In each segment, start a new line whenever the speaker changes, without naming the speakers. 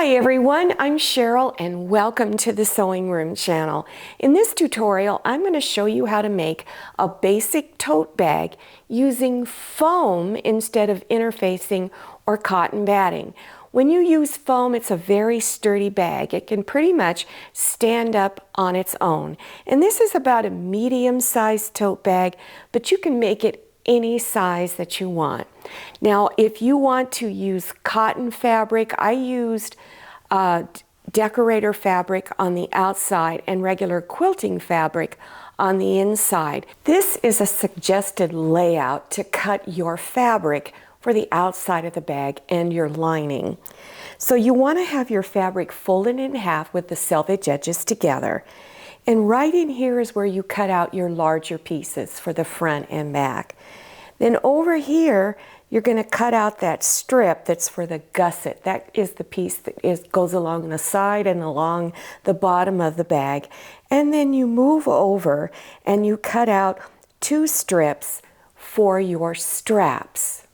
Hi everyone, I'm Cheryl and welcome to the Sewing Room channel. In this tutorial, I'm going to show you how to make a basic tote bag using foam instead of interfacing or cotton batting. When you use foam, it's a very sturdy bag. It can pretty much stand up on its own. And this is about a medium-sized tote bag, but you can make it any size that you want. Now, if you want to use cotton fabric, I used decorator fabric on the outside and regular quilting fabric on the inside. This is a suggested layout to cut your fabric for the outside of the bag and your lining. So you want to have your fabric folded in half with the selvage edges together. And right in here is where you cut out your larger pieces for the front and back. Then over here, you're going to cut out that strip that's for the gusset. That is the piece that goes along the side and along the bottom of the bag. And then you move over and you cut out two strips for your straps.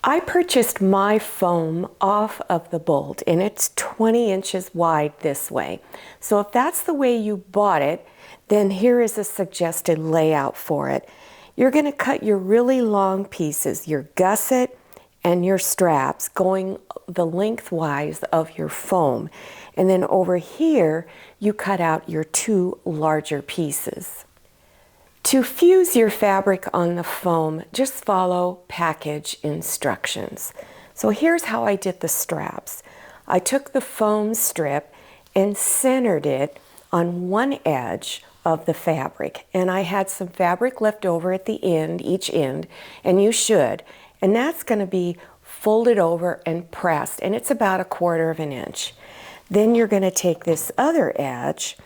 I purchased my foam off of the bolt, and it's 20 inches wide this way. So if that's the way you bought it, then here is a suggested layout for it. You're going to cut your really long pieces, your gusset and your straps, going the lengthwise of your foam. And then over here, you cut out your two larger pieces. To fuse your fabric on the foam, just follow package instructions. So here's how I did the straps. I took the foam strip and centered it on one edge of the fabric, and I had some fabric left over at the end, each end, and you should, and that's going to be folded over and pressed, and it's about 1/4 inch. Then you're going to take this other edge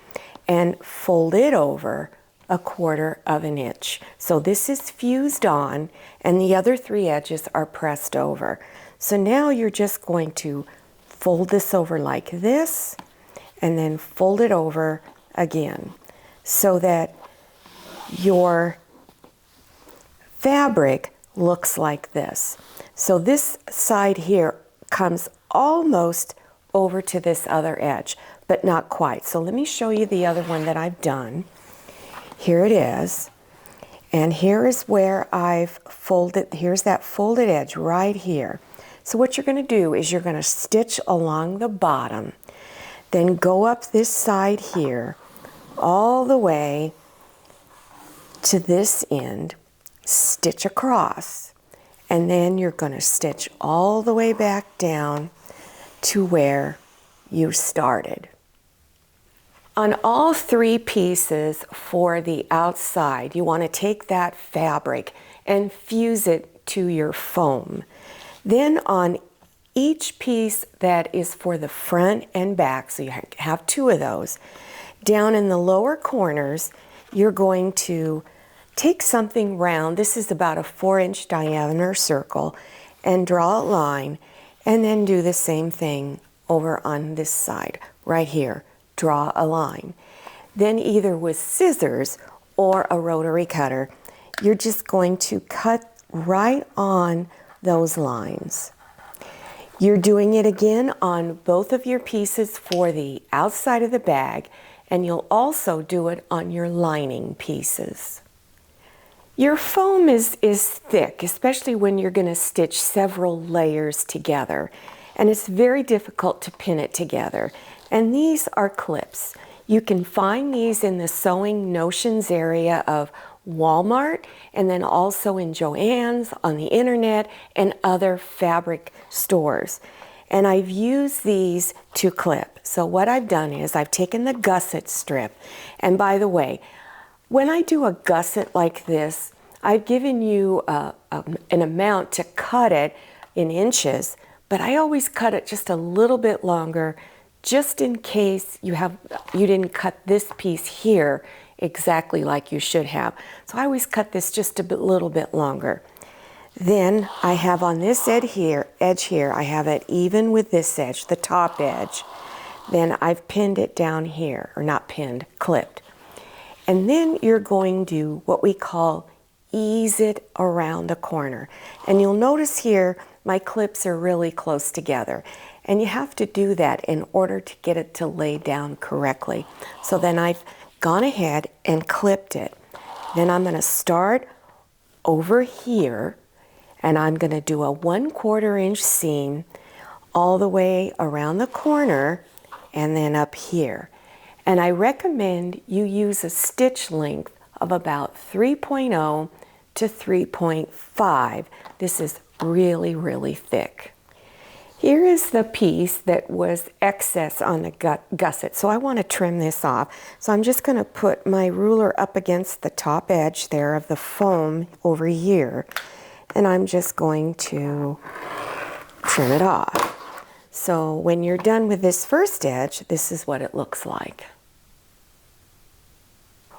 and fold it over 1/4 inch. So this is fused on, and the other three edges are pressed over. So now you're just going to fold this over like this, and then fold it over again, so that your fabric looks like this. So this side here comes almost over to this other edge, but not quite. So let me show you the other one that I've done. Here it is, and here is where I've folded, here's that folded edge right here. So what you're going to do is you're going to stitch along the bottom, then go up this side here, all the way to this end, stitch across, and then you're going to stitch all the way back down to where you started. On all three pieces for the outside, you want to take that fabric and fuse it to your foam. Then on each piece that is for the front and back, so you have two of those, down in the lower corners, you're going to take something round. This is about a 4-inch diameter circle, and draw a line, and then do the same thing over on this side, right here. Draw a line. Then either with scissors or a rotary cutter, you're just going to cut right on those lines. You're doing it again on both of your pieces for the outside of the bag, and you'll also do it on your lining pieces. Your foam is thick, especially when you're going to stitch several layers together, and it's very difficult to pin it together. And these are clips. You can find these in the Sewing Notions area of Walmart, and then also in Joann's, on the internet, and other fabric stores. And I've used these to clip. So what I've done is I've taken the gusset strip, and by the way, when I do a gusset like this, I've given you an amount to cut it in inches, but I always cut it just a little bit longer, just in case you didn't cut this piece here exactly like you should have. So I always cut this just a little bit longer. Then I have on this edge here, I have it even with this edge, the top edge. Then I've pinned it down here, or not pinned, clipped. And then you're going to what we call ease it around the corner. And you'll notice here my clips are really close together. And you have to do that in order to get it to lay down correctly. So then I've gone ahead and clipped it. Then I'm going to start over here, and I'm going to do a 1/4 inch seam all the way around the corner and then up here. And I recommend you use a stitch length of about 3.0 to 3.5. This is really, really thick. Here is the piece that was excess on the gusset, so I want to trim this off. So I'm just going to put my ruler up against the top edge there of the foam over here, and I'm just going to trim it off. So when you're done with this first edge, this is what it looks like.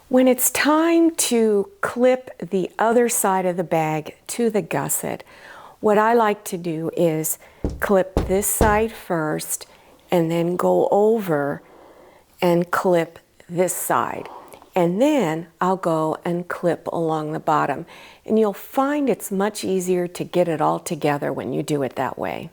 When it's time to clip the other side of the bag to the gusset, what I like to do is clip this side first and then go over and clip this side. And then I'll go and clip along the bottom. And you'll find it's much easier to get it all together when you do it that way.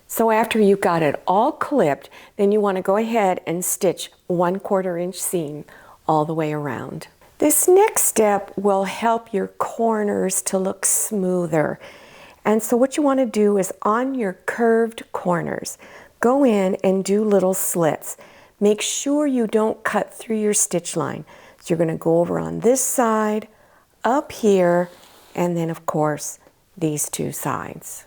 So after you've got it all clipped, then you want to go ahead and stitch 1/4 inch seam all the way around. This next step will help your corners to look smoother. And so what you want to do is on your curved corners, go in and do little slits. Make sure you don't cut through your stitch line. So you're going to go over on this side, up here, and then of course these two sides.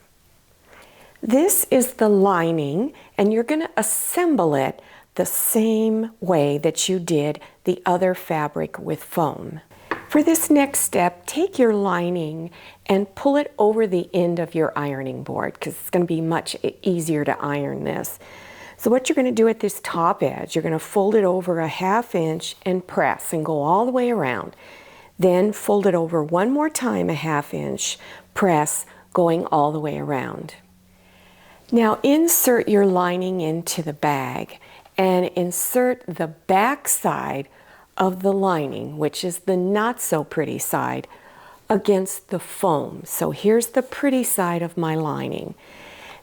This is the lining, and you're going to assemble it the same way that you did the other fabric with foam. For this next step, take your lining and pull it over the end of your ironing board, because it's going to be much easier to iron this. So what you're going to do at this top edge, you're going to fold it over a 1/2 inch and press and go all the way around. Then fold it over one more time a 1/2 inch, press, going all the way around. Now insert your lining into the bag and insert the back side of the lining, which is the not so pretty side, against the foam. So here's the pretty side of my lining.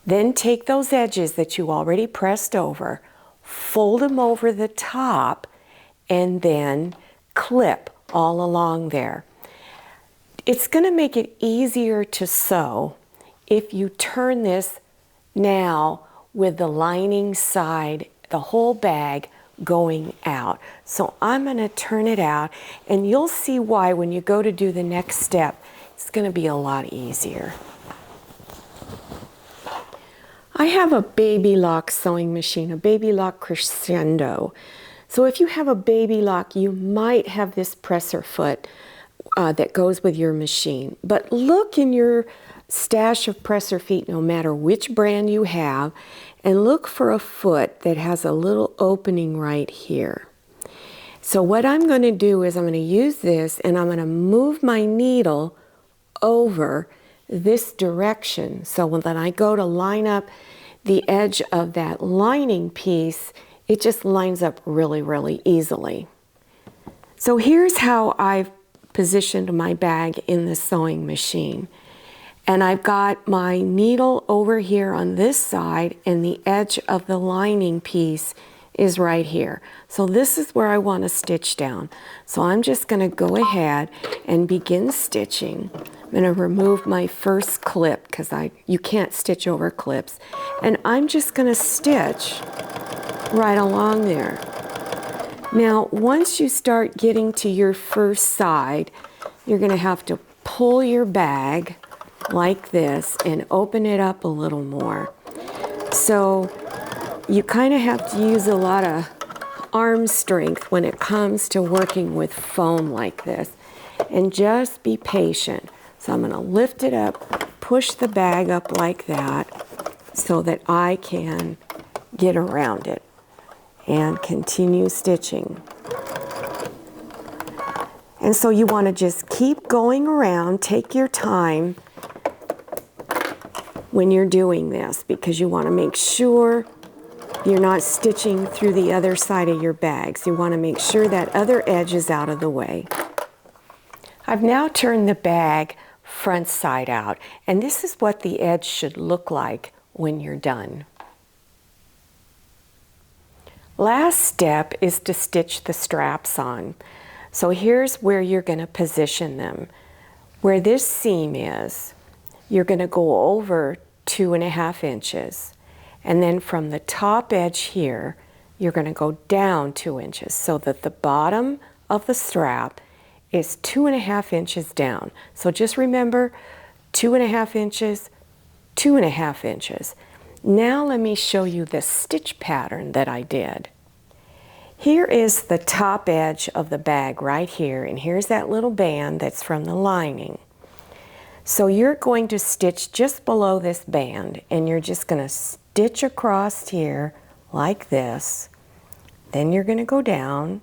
Then take those edges that you already pressed over, fold them over the top, and then clip all along there. It's going to make it easier to sew if you turn this now with the lining side, the whole bag going out. So I'm going to turn it out, and you'll see why when you go to do the next step. It's going to be a lot easier. I have a Baby Lock sewing machine, a Baby Lock Crescendo. So if you have a Baby Lock, you might have this presser foot that goes with your machine. But look in your stash of presser feet, no matter which brand you have, and look for a foot that has a little opening right here. So what I'm going to do is I'm going to use this, and I'm going to move my needle over this direction. So when I go to line up the edge of that lining piece, it just lines up really, really easily. So here's how I've positioned my bag in the sewing machine. And I've got my needle over here on this side, and the edge of the lining piece is right here. So this is where I want to stitch down. So I'm just going to go ahead and begin stitching. I'm going to remove my first clip because you can't stitch over clips. And I'm just going to stitch right along there. Now, once you start getting to your first side, you're going to have to pull your bag like this and open it up a little more. So you kind of have to use a lot of arm strength when it comes to working with foam like this. And just be patient. So I'm going to lift it up, push the bag up like that so that I can get around it and continue stitching. And so you want to just keep going around, take your time when you're doing this, because you want to make sure you're not stitching through the other side of your bag. So you want to make sure that other edge is out of the way. I've now turned the bag front side out, and this is what the edge should look like when you're done. Last step is to stitch the straps on. So here's where you're going to position them. Where this seam is, you're going to go over 2.5 inches. And then from the top edge here, you're going to go down 2 inches so that the bottom of the strap is 2.5 inches down. So just remember 2.5 inches, 2.5 inches. Now let me show you the stitch pattern that I did. Here is the top edge of the bag right here, and here's that little band that's from the lining. So you're going to stitch just below this band, and you're just going to stitch across here like this. Then you're going to go down,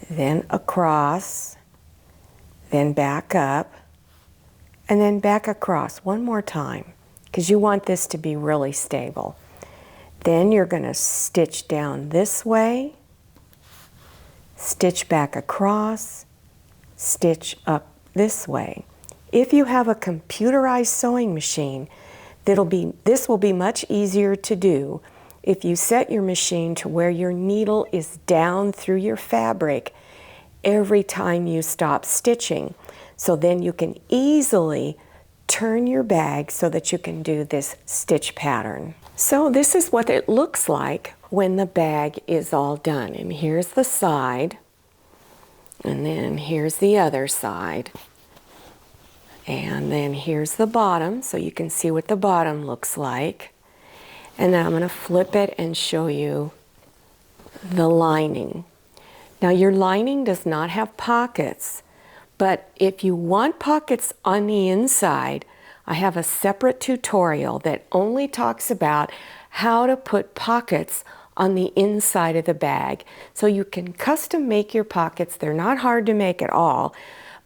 then across, then back up, and then back across one more time, because you want this to be really stable. Then you're going to stitch down this way, stitch back across, stitch up this way. If you have a computerized sewing machine, this will be much easier to do if you set your machine to where your needle is down through your fabric every time you stop stitching. So then you can easily turn your bag so that you can do this stitch pattern. So this is what it looks like when the bag is all done. And here's the side, and then here's the other side. And then here's the bottom, so you can see what the bottom looks like. And then I'm going to flip it and show you the lining. Now your lining does not have pockets, but if you want pockets on the inside, I have a separate tutorial that only talks about how to put pockets on the inside of the bag. So you can custom make your pockets. They're not hard to make at all,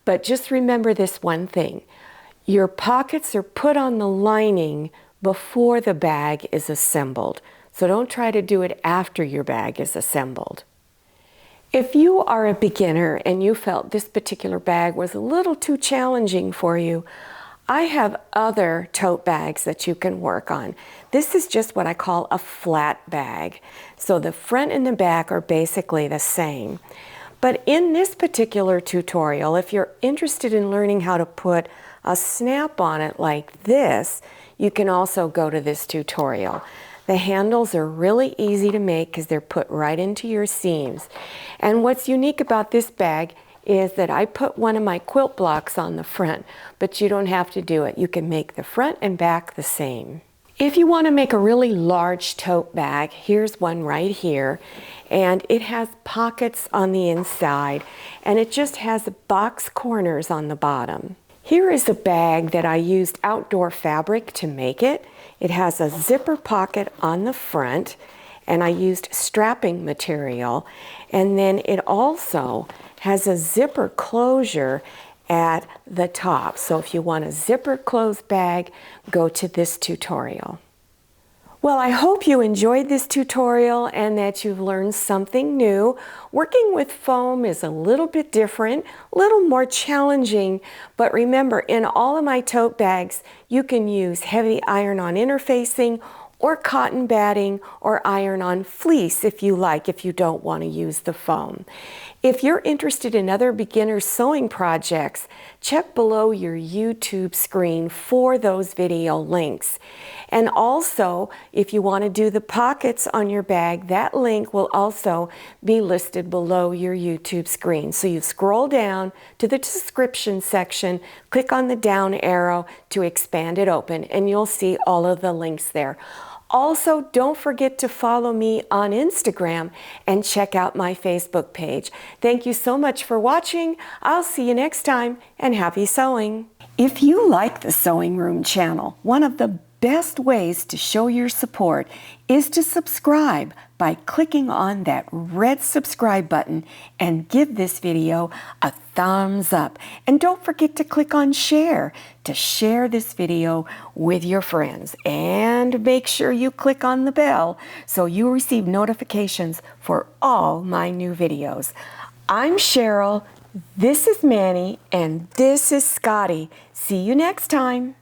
but just remember this one thing. Your pockets are put on the lining before the bag is assembled. So don't try to do it after your bag is assembled. If you are a beginner and you felt this particular bag was a little too challenging for you, I have other tote bags that you can work on. This is just what I call a flat bag. So the front and the back are basically the same. But in this particular tutorial, if you're interested in learning how to put a snap on it like this, you can also go to this tutorial. The handles are really easy to make because they're put right into your seams. And what's unique about this bag is that I put one of my quilt blocks on the front, but you don't have to do it. You can make the front and back the same. If you want to make a really large tote bag, here's one right here, and it has pockets on the inside, and it just has box corners on the bottom. Here is a bag that I used outdoor fabric to make it. It has a zipper pocket on the front, and I used strapping material, and then it also has a zipper closure at the top. So if you want a zipper closed bag, go to this tutorial. Well, I hope you enjoyed this tutorial and that you've learned something new. Working with foam is a little bit different, a little more challenging, but remember, in all of my tote bags, you can use heavy iron-on interfacing or cotton batting or iron-on fleece if you like, if you don't want to use the foam. If you're interested in other beginner sewing projects, check below your YouTube screen for those video links. And also, if you want to do the pockets on your bag, that link will also be listed below your YouTube screen. So you scroll down to the description section, click on the down arrow to expand it open, and you'll see all of the links there. Also, don't forget to follow me on Instagram and check out my Facebook page. Thank you so much for watching. I'll see you next time, and happy sewing. If you like the Sewing Room channel, one of the best ways to show your support is to subscribe by clicking on that red subscribe button and give this video a thumbs up. And don't forget to click on share to share this video with your friends. And make sure you click on the bell so you receive notifications for all my new videos. I'm Cheryl, this is Manny, and this is Scotty. See you next time.